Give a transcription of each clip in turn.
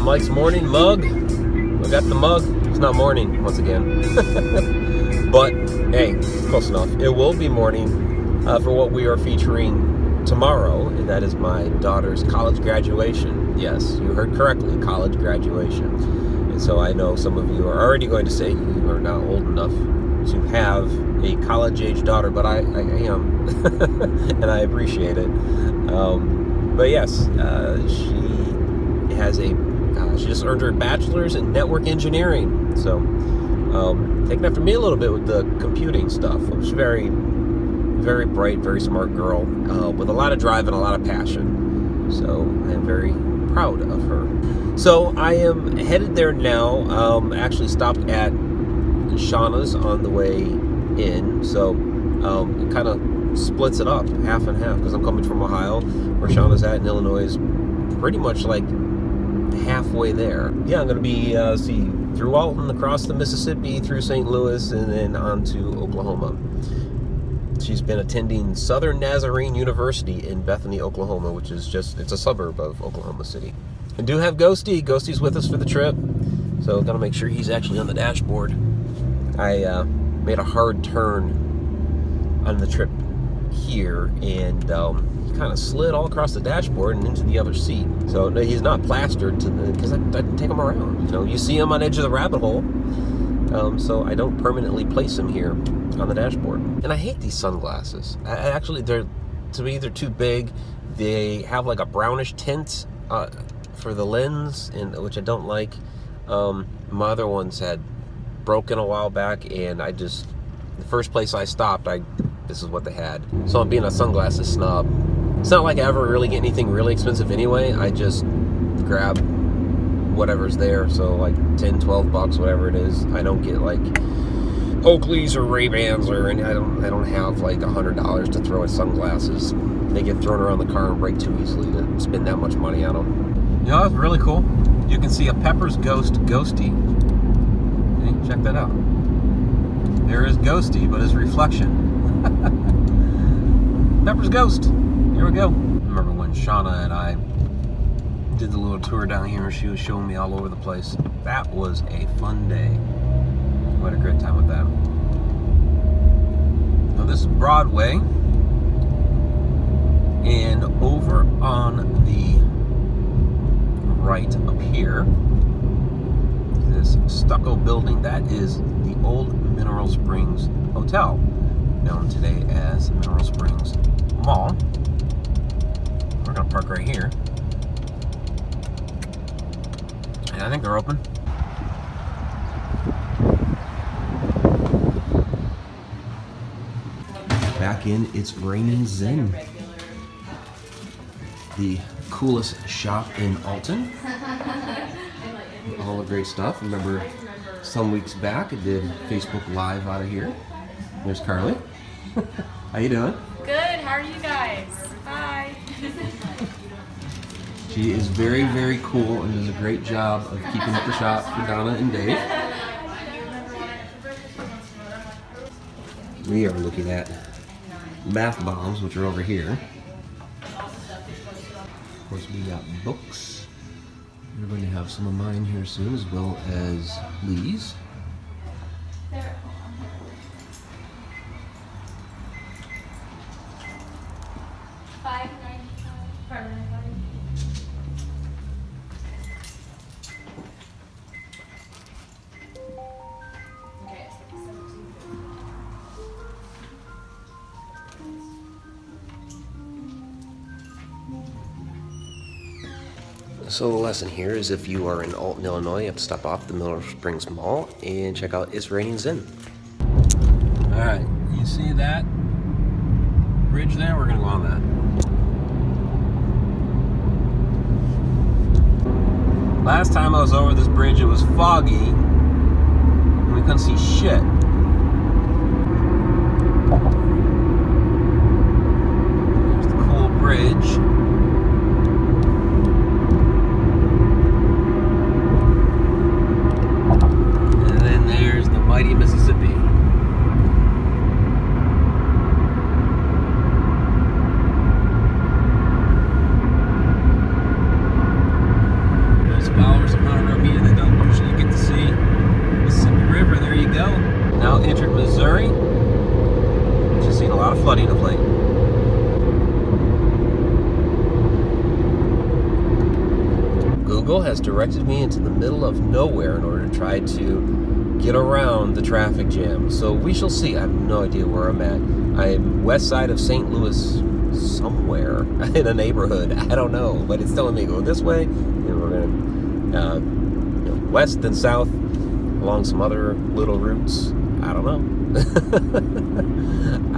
Mike's morning mug. We got the mug. It's not morning once again. But hey, close enough. It will be morning for what we are featuring tomorrow, and that is my daughter's college graduation. Yes, you heard correctly, college graduation. And so I know some of you are already going to say you are not old enough to have a college-age daughter, but I am, and I appreciate it. But yes, she has she just earned her bachelor's in network engineering. So taking after me a little bit with the computing stuff. She's very, very bright, very smart girl with a lot of drive and a lot of passion. So I am very proud of her. So I am headed there now. Actually stopped at Shauna's on the way in. So it kind of splits it up half and half because I'm coming from Ohio, where Shauna's at in Illinois is pretty much like halfway there. Yeah, I'm going to be through Alton, across the Mississippi, through St. Louis, and then on to Oklahoma. She's been attending Southern Nazarene University in Bethany, Oklahoma, which is it's a suburb of Oklahoma City. I do have Ghosty. Ghosty's with us for the trip, so got to make sure he's actually on the dashboard. I made a hard turn on the trip here, and he kind of slid all across the dashboard and into the other seat. So no, he's not plastered because I didn't take him around. You know, you see him on edge of the rabbit hole, so I don't permanently place him here on the dashboard. And I hate these sunglasses. Actually, to me, they're too big. They have like a brownish tint for the lens, which I don't like. My other ones had broken a while back, and the first place I stopped, this is what they had. So I'm being a sunglasses snob. It's not like I ever really get anything really expensive anyway. I just grab whatever's there. So like 10, 12 bucks, whatever it is. I don't get like Oakleys or Ray-Bans, I don't have like $100 to throw at sunglasses. They get thrown around the car and break too easily to spend that much money on them. You know, it's really cool. You can see a Pepper's Ghost Ghosty. Hey, check that out. There is Ghosty, but his reflection. Pepper's Ghost. Here we go. I remember when Shauna and I did the little tour down here, and she was showing me all over the place. That was a fun day. We had a great time with that. Now this is Broadway, and over on the right up here, this stucco building, that is the old Mineral Springs Hotel, known today as Mineral Springs Mall. We're gonna park right here, and I think they're open. Back in It's Raining Zen, the coolest shop in Alton. All the great stuff. Remember some weeks back I did Facebook Live out of here. There's Carly. How you doing? Good, how are you guys? Bye. She is very, very cool and does a great job of keeping up the shop for Donna and Dave. We are looking at bath bombs, which are over here. Of course, we got books. We're going to have some of mine here soon, as well as Lee's. So the lesson here is if you are in Alton, Illinois, you have to stop off the Mineral Springs Mall and check out It's Raining Zen. Alright, you see that bridge there? We're going to go on that. Last time I was over this bridge, it was foggy and we couldn't see shit. There's the cool bridge. Mississippi. There's followers of Paranormal Media that don't usually get to see Mississippi River. There you go. Now entered Missouri. Just seen a lot of flooding of late. Google has directed me into the middle of nowhere in order to try to get around the traffic jam. So we shall see. I have no idea where I'm at. I'm west side of St. Louis somewhere in a neighborhood. I don't know, but it's telling me go this way, and we're gonna west and south along some other little routes. I don't know.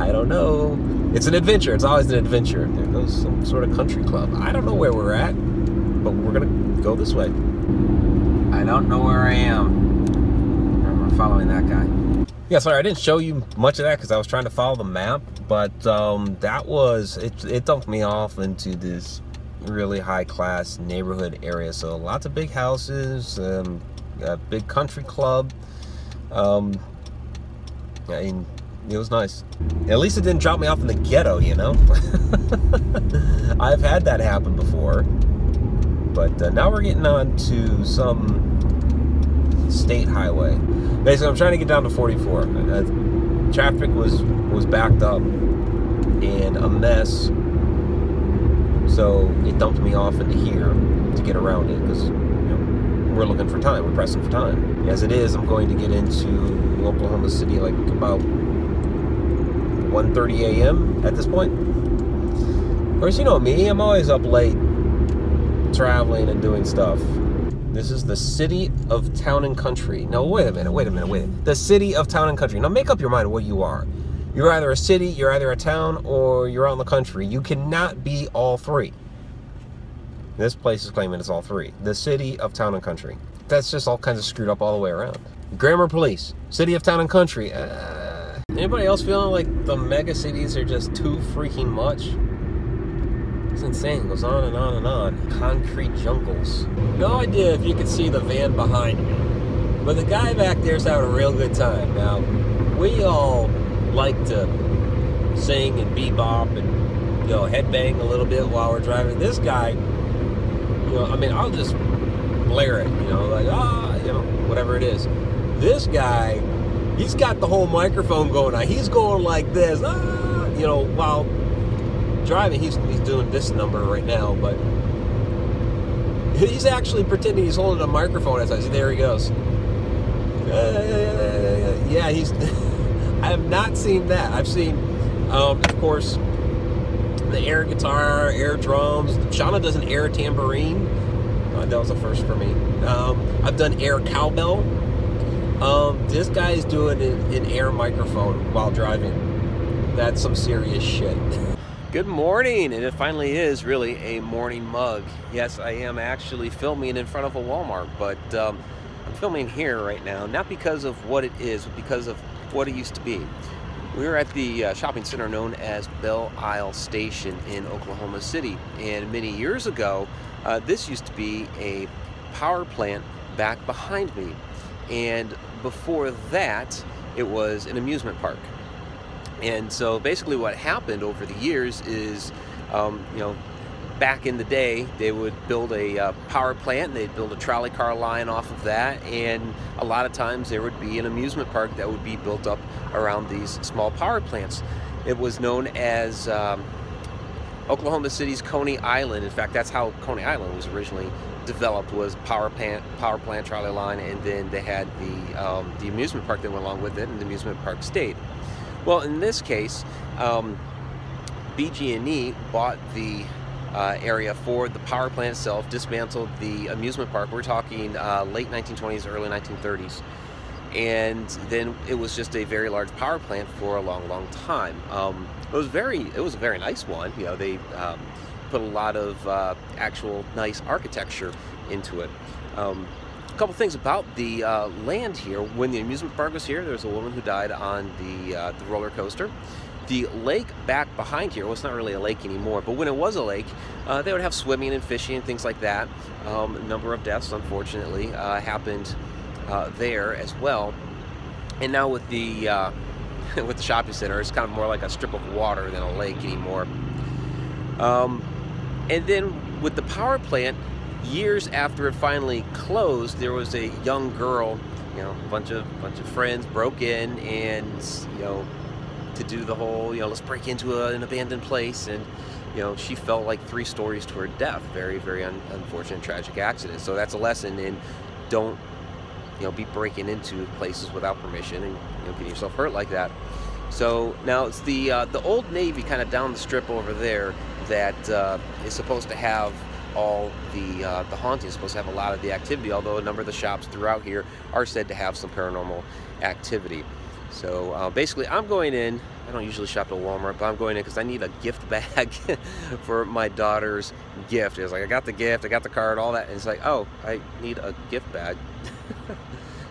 I don't know. It's an adventure. It's always an adventure. There goes some sort of country club. I don't know where we're at, but we're gonna go this way. I don't know where I am. I'm following that guy. Yeah, sorry, I didn't show you much of that because I was trying to follow the map, but that was, it dumped me off into this really high-class neighborhood area. So lots of big houses, a big country club. I mean, it was nice. At least it didn't drop me off in the ghetto, you know? I've had that happen before. But now we're getting on to some state highway. Basically, I'm trying to get down to 44. Traffic was backed up and a mess, so it dumped me off into here to get around it because we're looking for time. We're pressing for time. As it is, I'm going to get into Oklahoma City like about 1:30 a.m. at this point. Of course, you know me. I'm always up late, traveling and doing stuff. This is the city of Town and Country. No, wait a minute. The city of Town and Country. Now make up your mind what you are. You're either a city, you're either a town, or you're out in the country. You cannot be all three. This place is claiming it's all three. The city of Town and Country. That's just all kinds of screwed up all the way around. Grammar police. City of Town and Country. Anybody else feeling like the mega cities are just too freaking much? It's insane. It goes on and on and on. Concrete jungles. No idea if you can see the van behind me, but the guy back there's having a real good time. Now, we all like to sing and bebop and headbang a little bit while we're driving. This guy, I mean, I'll just blare it, like whatever it is. This guy, he's got the whole microphone going on. He's going like this, while driving. He's doing this number right now, but he's actually pretending he's holding a microphone as I say, there he goes. Yeah, he's I have not seen that. I've seen of course the air guitar, air drums. Shauna does an air tambourine. That was a first for me. I've done air cowbell. This guy is doing an air microphone while driving. That's some serious shit. Good morning, and it finally is really a morning mug. Yes, I am actually filming in front of a Walmart, but I'm filming here right now, not because of what it is, but because of what it used to be. We were at the shopping center known as Belle Isle Station in Oklahoma City, and many years ago, this used to be a power plant back behind me, and before that, it was an amusement park. And so basically what happened over the years is, back in the day, they would build a power plant, and they'd build a trolley car line off of that, and a lot of times there would be an amusement park that would be built up around these small power plants. It was known as Oklahoma City's Coney Island. In fact, that's how Coney Island was originally developed, was power plant, trolley line, and then they had the amusement park that went along with it, and the amusement park stayed. Well, in this case, BG&E bought the area for the power plant itself, dismantled the amusement park. We're talking late 1920s, early 1930s. And then it was just a very large power plant for a long, long time. It was a very nice one. They put a lot of actual nice architecture into it. A couple things about the land here. When the amusement park was here, there was a woman who died on the roller coaster. The lake back behind here, well, it's not really a lake anymore, but when it was a lake, they would have swimming and fishing and things like that. A number of deaths, unfortunately, happened there as well. And now with the with the shopping center, it's kind of more like a strip of water than a lake anymore. And then with the power plant, years after it finally closed, there was a young girl, you know, a bunch of friends broke in, and you know, to do the whole, you know, let's break into an abandoned place, and you know, she fell like 3 stories to her death. Very, very unfortunate, tragic accident. So that's a lesson in don't, you know, be breaking into places without permission and, you know, getting yourself hurt like that. So now it's the Old Navy kind of down the strip over there that is supposed to have all the hauntings, supposed to have a lot of the activity, although a number of the shops throughout here are said to have some paranormal activity. So basically I'm going in. I don't usually shop at Walmart, but I'm going in because I need a gift bag for my daughter's gift. It's like, I got the gift, I got the card, all that, and it's like, oh, I need a gift bag.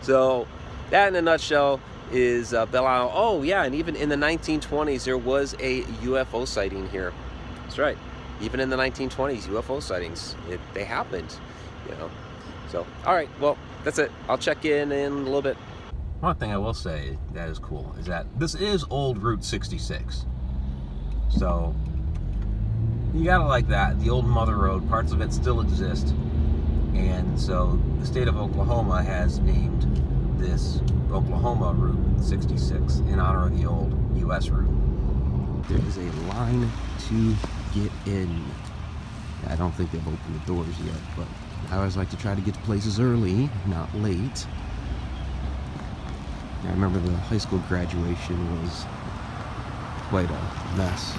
So that in a nutshell is Belle Isle. Oh yeah, and even in the 1920s there was a UFO sighting here. That's right, even in the 1920s, UFO sightings, they happened, you know. So all right, well, that's it. I'll check in a little bit. One thing I will say that is cool is that this is old Route 66. So you gotta like that. The old Mother Road, parts of it still exist. And so the state of Oklahoma has named this Oklahoma Route 66 in honor of the old US route. There is a line to get in. I don't think they've opened the doors yet, but I always like to try to get to places early, not late. I remember the high school graduation was quite a mess.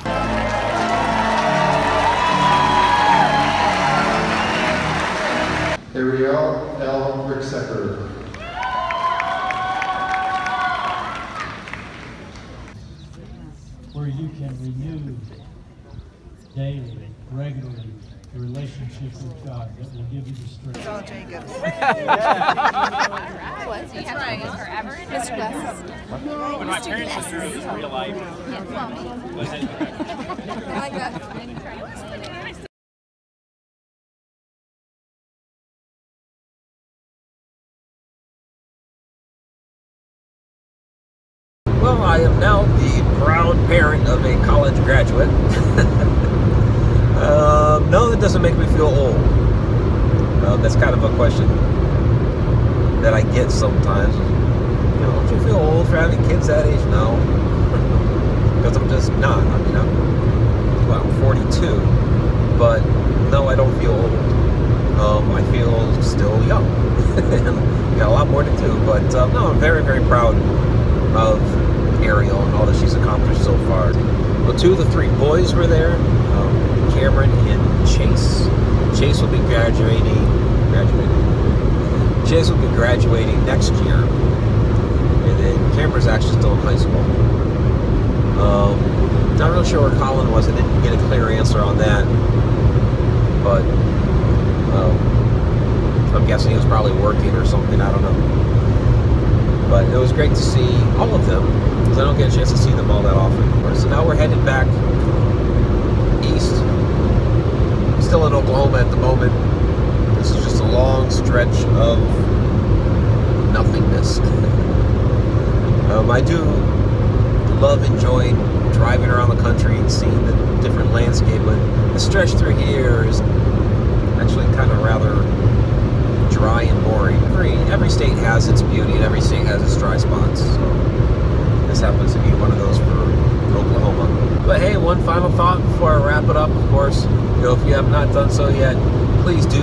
Ariel L. Ricksecker. Where you can renew daily, regularly, the relationship with God that will give you the strength. All Jacobs. What? That's right. Forever. Mr. Glasses. When my parents went through it in real life, was it? I like that. Well, I am now the proud parent of a college graduate. No, that doesn't make me feel old. That's kind of a question that I get sometimes. You know, don't you feel old for having kids that age? No. Because I'm just not. I mean, I'm 42, but no, I don't feel old. I feel still young. Got a lot more to do, but no, I'm very, very proud of Ariel and all that she's accomplished so far. Well, 2 of the 3 boys were there, Cameron and Chase. Chase will be graduating next year, and then Cameron's actually still in high school. Not real sure where Colin was. I didn't get a clear answer on that, but I'm guessing he was probably working or something, I don't know. But it was great to see all of them, because I don't get a chance to see them all that often. So now we're headed back east. I'm still in Oklahoma at the moment. This is just a long stretch of nothingness. I do love enjoying driving around the country and seeing the different landscape, but the stretch through here is actually kind of rather dry and boring. Every state has its beauty and every state has its dry spots. So this happens to be one of those for Oklahoma. But hey, one final thought before I wrap it up. Of course, you know, if you have not done so yet, please do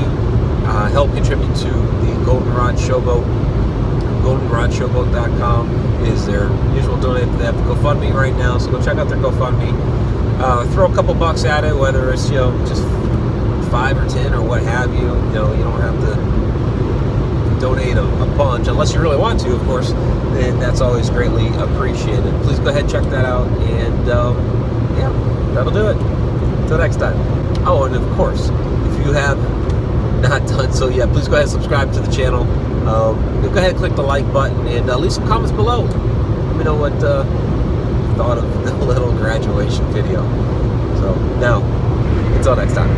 help contribute to the Goldenrod Showboat. GoldenrodShowboat.com is their usual donate. They have the GoFundMe right now, so go check out their GoFundMe. Throw a couple bucks at it, whether it's, you know, just 5 or 10 or what have you. You know, you don't have to donate a bunch unless you really want to, of course. Then that's always greatly appreciated. Please go ahead and check that out, and yeah, that'll do it. Until next time. Oh, and of course, if you have not done so yet, please go ahead and subscribe to the channel. Go ahead and click the like button and leave some comments below. Let me know what you thought of the little graduation video. So now, until next time.